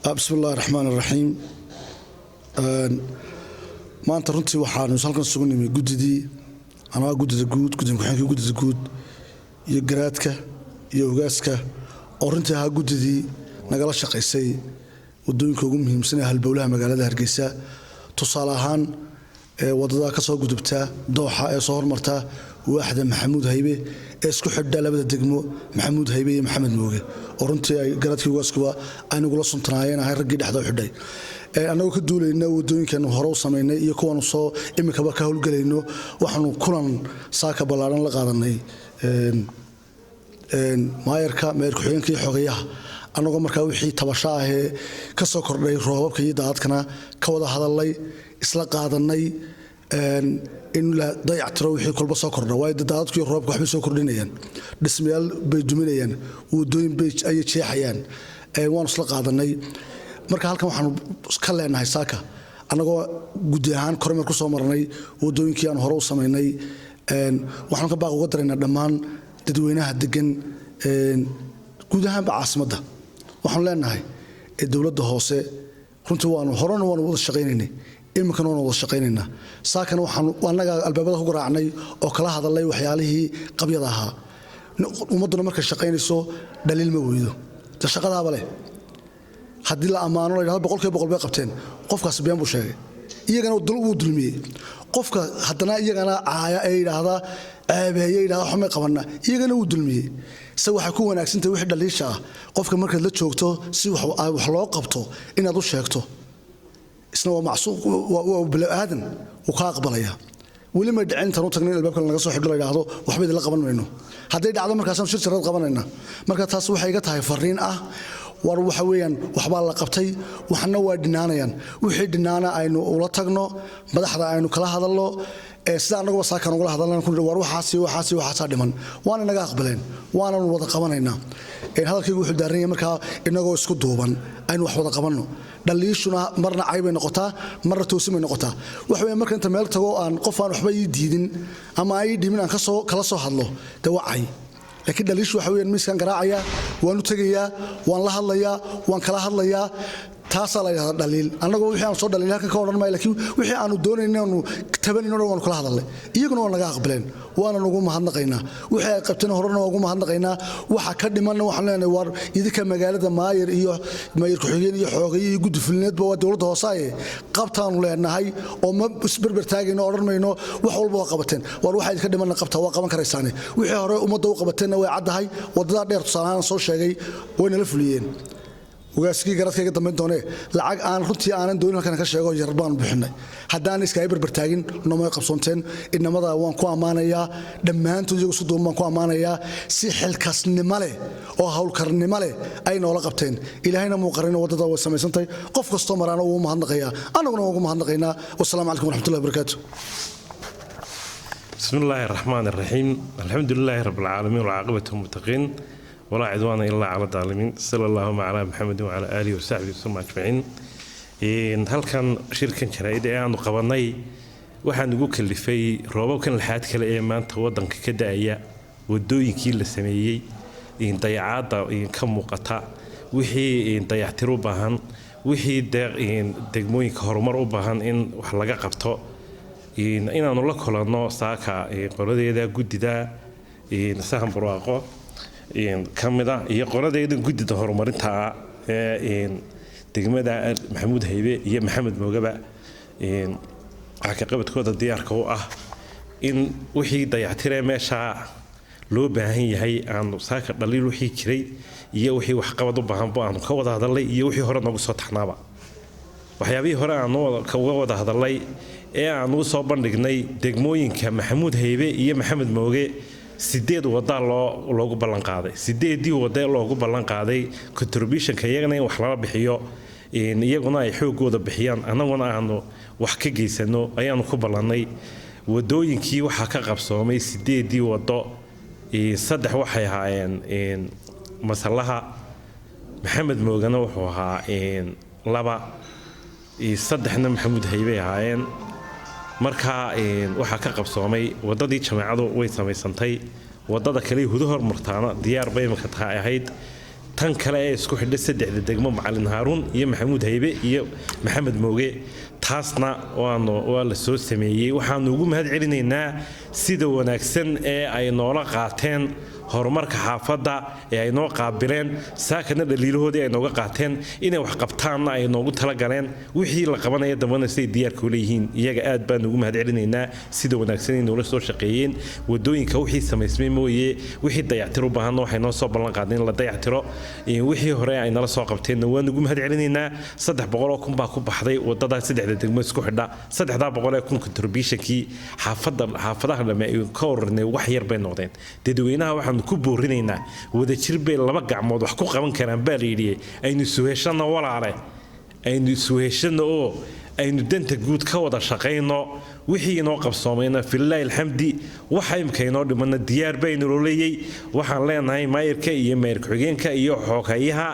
بسم الله الرحمن الرحيم maanta runtii waxaanu halkan sugan nimay gudidii anaa gudida guud gudinka gudida guud iyo garaadka iyo ogaaska oo runtii ha gudidii nagala shaqeysay wadooyinka ugu muhiimsan ee halbowlaha magaalada Hargeysa tusaale ahaan wadada ka soo gudubta dooxa ee soo hormarta waaxda Maxamuud Haybe ee isku xidha labada degmo Maxamuud Haybe iyo Maxamed Mooge oo runtii ay garaadkii ugaaskuba aynu gula suntanayeen ay ragii dhexda u xidhay anagu ka duulayna wadooyinkan hore u sameeynay iyo kuwan soo imikaba ka howlgalayno waxaanu kulan saaka balaaran la qaadanay maayarka ku-xigeenkii xogayaha anagoo markaa wixii tabasho ah ee ka soo kordhay roobabka iyo daadadkana ka wada hadalay isla qaadanay in la dayactiro wixii kulba soo kordha way daadadku iyo roobku waxba soo kordhinayaan dhismayaal bay duminayaan wadooyin bay ay jeexayaan waan isla qaadanay marka halkan waxaanu ka leenahay saaka anagoo gudi ahaan kormeer ku soo marnay wadooyinkii aan hore u sameeynay waxaan ka baaq uga dareynaa dhammaan dadweynaha degan guud ahaan caasimadda waxaan leenahay dawladda hoose runtii waanu wada shaqeynaynay imikana waanu wada shaqeynaynaa saakana waxaan anaga albaabada ku garaacnay oo kala hadalay waxyaalihii qabyada ahaa ummaduna markay shaqeynayso dhaliil ma weydo shaqadaaba leh haddii la amaano la yidhahdo boqol bay qabteen qofkaas been buu sheegay iyagana uu dulmiyey qofka haddana iyagana caaya ee yidhaahda ceebeeye yidhahda xumay qabanna iyagana uu dulmiyey se waxay ku wanaagsantahay wixii dhaliisha ah qofka markaad la joogto si wax loo qabto inaad u sheegto isna waa macsuuq waa bini aadan uu ka aqbalaya weli ma dhicin intaan u tagnay albaabka laga soo xidho la yidhaahdo waxba idinla qaban mayno hadday dhacdo markaasaan shir jarad qabanayna marka taas waxay iga tahay fariin ah war waxa weeyaan waxba la qabtay waxna waa dhinaanayaan wixii dhinaana aynu ula tagno madaxda aynu kala hadalno sida anagu saakan uga hadalnaa ku war waxaasi dhiman waana naga aqbaleen waana wada qabanaynaa hadalkaygu wuxuu daaran yahay marka inagoo isku duuban aynu wax wada qabanno dhaliishuna marna cayb ay noqotaa marna toosin ay noqotaa waxa weeyaan marka inta meel tago aan qof aan waxba ii diidin ama ay dhimin aan kala soo hadlo dawacay laakiin dhaliishu waxa weeyaan miiskan garaacaya waan u tagayaa waan la hadlayaa waan kala hadlayaa taasa la yiraahdo dhaliil anagoo wixii aan soo dhaliil halkan ka oran maayo laakiin wixii aanu doonaynayno tabanino waan kala hadalnay iyaguna waa naga aqbaleen waana nagu mahadnaqaynaa wixii ay qabteen horena waa ugu mahadnaqaynaa waxa ka dhimanna waxaan leenahay war idinka magaalada maayir ku-xigeen iyo xoogay iyo guddi fulineedba waa dawladda hoose qabtaanu leenahay oo ma isbarbar taagayno oran mayno wax walba waa qabateen war waxa idinka dhimanna qabta waa qaban karaysaane wixii hore ummadda u qabateenna way caddahay wadada dheer tusaalahan soo sheegay wayna la fuliyeen ogaaskii garadkayga dambeyn doonee lacag aan runtii aanan doonin halkan ka sheego yar baan bixinay haddaan iska barbar taagin nomay qabsoonteen inamada waan ku amaanayaa dhammaantood iyagu si duuban baan ku amaanayaa si xilkasnimo leh oo hawlkarnimo leh ay noola qabteen ilaahayna muu qarino wadada way samaysantay qof kastoo maraana uu mahadnaqayaa anaguna ugu mahadnaqaynaa wassalaamu calaykum waraxmatullahi wabarakaatu بسم الله الرحمن الرحيم الحمد لله رب العالمين والعاقبة للمتقين ولا عدوان إلا على الظالمين صلى الله على محمد وعلى آله وصحبه وسلم أجمعين هل كان شركة شرائد أنا قبضني waxaan ugu kalifay roobabkan laxaad kale ee maanta wadanka ka daaya wadooyinkii la sameeyay dayacaada ka muuqata wixii dayactir u baahan wixii degmooyinka horumar u baahan in wax laga qabto inaanu la kulanno saaka qoladeeda gudida sahan barwaaqo kamida iyo qoladeeda gudida horumarinta ee degmada Maxamuud Haybe iyo Maxamed Moogaba waxa ka qabadkooda diyaarka u ah in wixii dayactiree meesha loo baahan yahay aan saaka dhaliil wixii jiray iyo wixii wax qabad u baahan baan ka wada hadalay iyo wixii hore nagu soo taxnaaba waxyaabihii hore aan ka wada hadalay ee aan u soo bandhignay degmooyinka Maxamuud Haybe iyo Maxamed Mooge 8 wada loogu ballan qaaday 8 wada loogu ballan qaaday contribution-ka iyagana in wax laga bixiyo iyaguna ay xoogooda bixiyaan anaguna aanu wax ka geysano ayaanu ku ballanay wadooyinkii waxa ka qabsoomay 8 wado saddex waxay ahaayeen masalaha Maxamed Moogana wuxuu ahaa laba saddexna Maxamuud Haybe ahaayeen marka waxa ka qabsoomay wadadii jameecadu way samaysantay wadada kale hudu hormartaana diyaar bay imka tahay ahayd tan kale ee isku xidhay saddexda degmo macalin haaruun iyo maxamuud haybe iyo maxamed mooge taasna waa la soo sameeyey waxaanu ugu mahad celinaynaa sida wanaagsan ee ay noola qaateen horumarka xaafadda ee ay noo qaabileen saakana dhaliilahoodii ay nooga qaateen inay wax qabtaanna ay noogu talagaleen wixii la qabanaya dambana siday diyaarka u leeyihiin iyaga aad baan ugu mahad celinaynaa sida wanaagsan ay noola soo shaqeeyeen wadooyinka wixii samaysmay mooye wixii dayactir u baahanna waxay noo soo ballan qaadeen in la dayactiro wixii hore ay nala soo qabteenna waan ugu mahad celinaynaa 300 kun baa ku baxday wadada saddexda degmo isku xidha 300 kun contributionkii xaafadaha lama ka ornay wax yar bay noqdeen dadweynaha waxaan ku boorinaynaa wadajir bay laba gacmood wax ku qaban karaan baa la yidhi aynu suheeshano walaale aynu suheeshano oo aynu danta guud ka wada shaqayno wixii inoo qabsoomayna filaahi alxamdi waxa imka inoo dhimana diyaar baynu leeyay waxaan leenahay maayirka iyo maayirka xigeenka iyo xoogayaha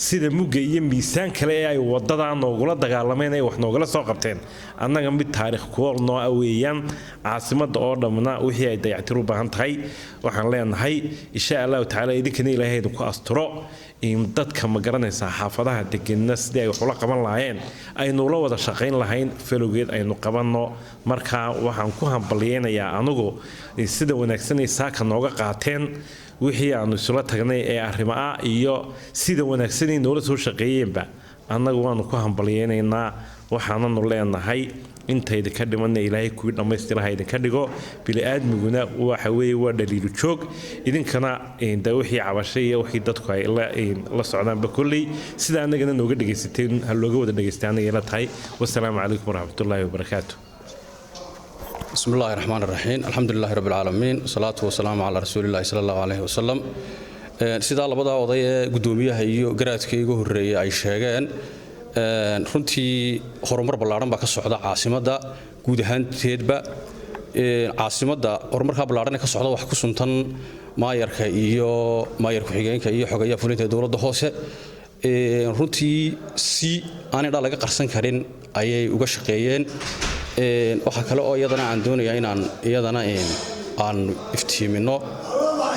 sida mugga iyo miisaan kale ee ay wadada noogula dagaalameen ay wax noogala soo qabteen annaga mid taariikh ku noo aweeyaan caasimada oo dhamna wixii ay dayactir u baahan tahay waxaan leenahay insha Allah taala idinkana ilaahay ku asturo in dadka ma garanaysa xaafadaha deganna sidii ay wax ula qaban lahaayeen aynu la wada shaqayn lahayn falowgeed aynu qabanno marka waxaan ku hambaliyeenayaa anigu sida wanaagsan ay saaka nooga qaateen wixii aanu isla tagnay ee arrimaha iyo sida wanaagsan ay noola soo shaqeeyeenba annagu waanu ku hambaliyeenaynaa waxaananu leenahay intayda ka dhimanna ilaahay ku dhameystirahay idinka dhigo bili aadmiguna waxa weeye waa dhaliil joog idinkana inta wixii cabashay iyo wixii dadku ay la socdaanba kulli sida anagana nooga dhageysateen hal looga wada dhageystaan ay la tahay wassalaamu calaykum waraxmatullaahi wabarakaatuh بسم الله الرحمن الرحيم الحمد لله رب العالمين والصلاة والسلام على رسول الله صلى الله عليه وسلم sida labada oday ee gudoomiyaha iyo garaadka igu horeeyay ay sheegeen runtii horumar ballaaran baa ka socda caasimada guud ahaanteedba caasimada horumarka ballaaran ee ka socda wax ku suntan maayarka iyo maayarka xigeenka iyo xogayaha fulinta dawladda hoose runtii si aan indha laga qarsan karin ayay uga shaqeeyeen waxa kale oo iyadana aan doonayaa inaan iyadana aan iftiimino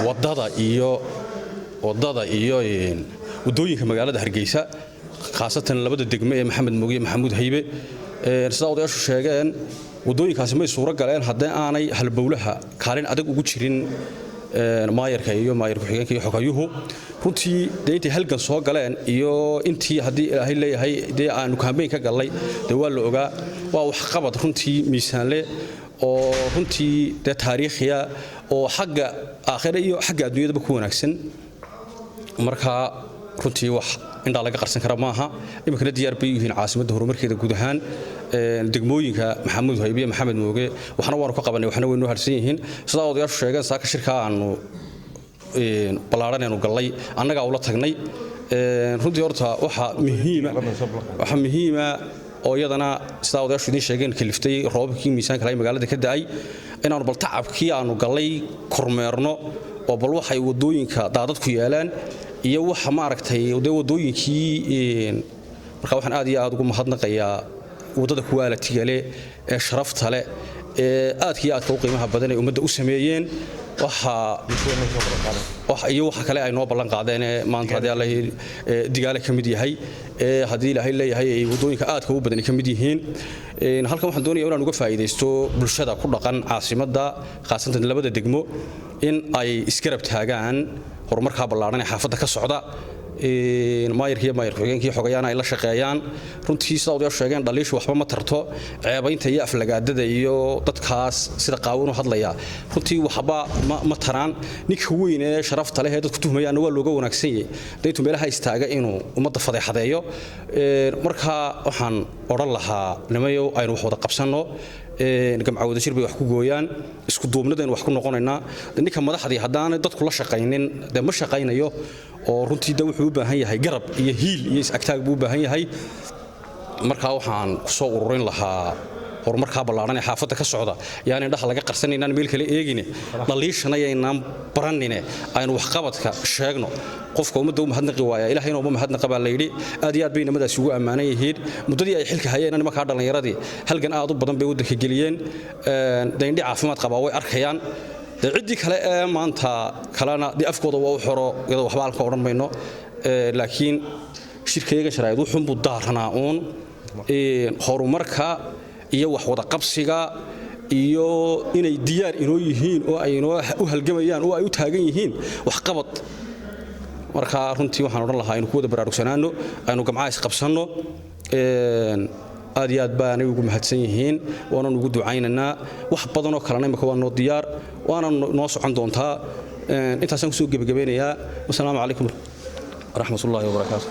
wadada iyo wadooyinka magaalada Hargeysa khaasatan labada degmo ee Maxamed Mooge iyo Maxamuud Haybe sida odayaashu sheegeen wadooyinkaasi ma suura galeen haddii aanay halbowlaha kaalin adag ugu jirin maayarka iyo maayarka xigeenka iyo xogayuhu runtii deyntii halgan soo galeen iyo intii hadii ilaahay leeyahay aanu campaign ka galay waa la ogaa waa wax qabad runtii miisaan leh oo runtii taariikhiya oo xagga aakhira iyo xagga adduunyada ku wanaagsan marka runtii wax indha laga qarsan kara maaha imikana diyaar bay yihiin caasimadda horumarkeeda guud ahaan degmooyinka Maxamuud Haybe iyo Maxamed Mooge waxna waanu ka qabanay waxna waynu harsan yihiin sida odayaashu sheegeen saaka shirka aanu ballaaran galay annaga ula tagnay runtii horta waxa muhiima oo iyadana sida odayaashu idin sheegeen kaliftay roobkii miisaanka lay magaalada ka daay inaanu bal tacabkii aanu galay kormeerno oo bal waxay wadooyinka daadad ku yeelaan iyo waxa ma aragtay wadooyinkii marka waxaan aad iyo aad ugu mahadnaqayaa wadada quality leh ee sharafta leh ee aadkii aad ka qiimaha badan ee ummadda u sameeyeen waxa kale ay noo ballan qaadeen maanta hadii Allah digaale ka mid yahay hadii Ilaahay leeyahay ay wadooyinka aadka u badan ka mid yihiin halkan waxaan doonayaa inaan uga faa'iideysto bulshada ku dhaqan caasimada khaasatan labada degmo in ay iskarab taagaan horumarka ballaaran ee xaafadda ka socda maayirka xigeenka xogayana ay la shaqeeyaan runtii sida odayaashu sheegeen dhaliishu waxba ma tarto ceebaynta iyo aflagaadada iyo dadkaas sida qaawano hadlaya runtii waxba ma taraan ninka weyn ee sharafta leh ee dadku tuhmayaan waa looga wanaagsan yahay deyntu meelaha istaaga inuu ummadda fadeexadeeyo marka waxaan oran lahaa nimayo aynu wax wada qabsano gamcawada shir bay wax ku gooyaan isku duubnadeen wax ku noqonaynaa ninka madaxdii hadaan dadku la shaqaynin ma shaqaynayo oo runtii wuxuu u baahan yahay garab iyo hiil iyo is-agtaag buu u baahan yahay marka waxaan ku soo ururin lahaa horumarka ballaaran ee xaafadda ka socda yaani indhaha laga qarsanayna meel kale eegine dhaliishana aynaan baranine aynu wax qabadka sheegno qofka ummadda u mahadnaqi waaya ilaahayna uma mahadnaqa baa la yidhi aad iyo aad bay nimadaas ugu ammaanan yihiin muddadii ay xilka hayeen nimanka dhallinyaradii halgan aad u badan bay waddanka geliyeen deendhi caafimaad qaba way arkayaan ciddii kale ee maanta kalena afkooda waa u xoro iyadoo waxba halka odhan mayno laakiin shirkayga sharaa'id wuxuu buu daarnaa uun horumarka iyo wax wada qabsiga iyo inay diyaar inoo yihiin oo ay inoo u halgamayaan oo ay u taagan yihiin wax qabad marka runtii waxaan oran lahaa inuu ku wada baraarugsanaano aynu gamcaha is qabsanno aad iyo aad baan ugu mahadsan yihiin waana ugu ducaynaynaa wax badan oo kalena imika waa noo diyaar waana noo socon doontaa intaasaan ku soo gabagabeynayaa wassalaamu calaykum waraxmatullaahi wabarakaatuh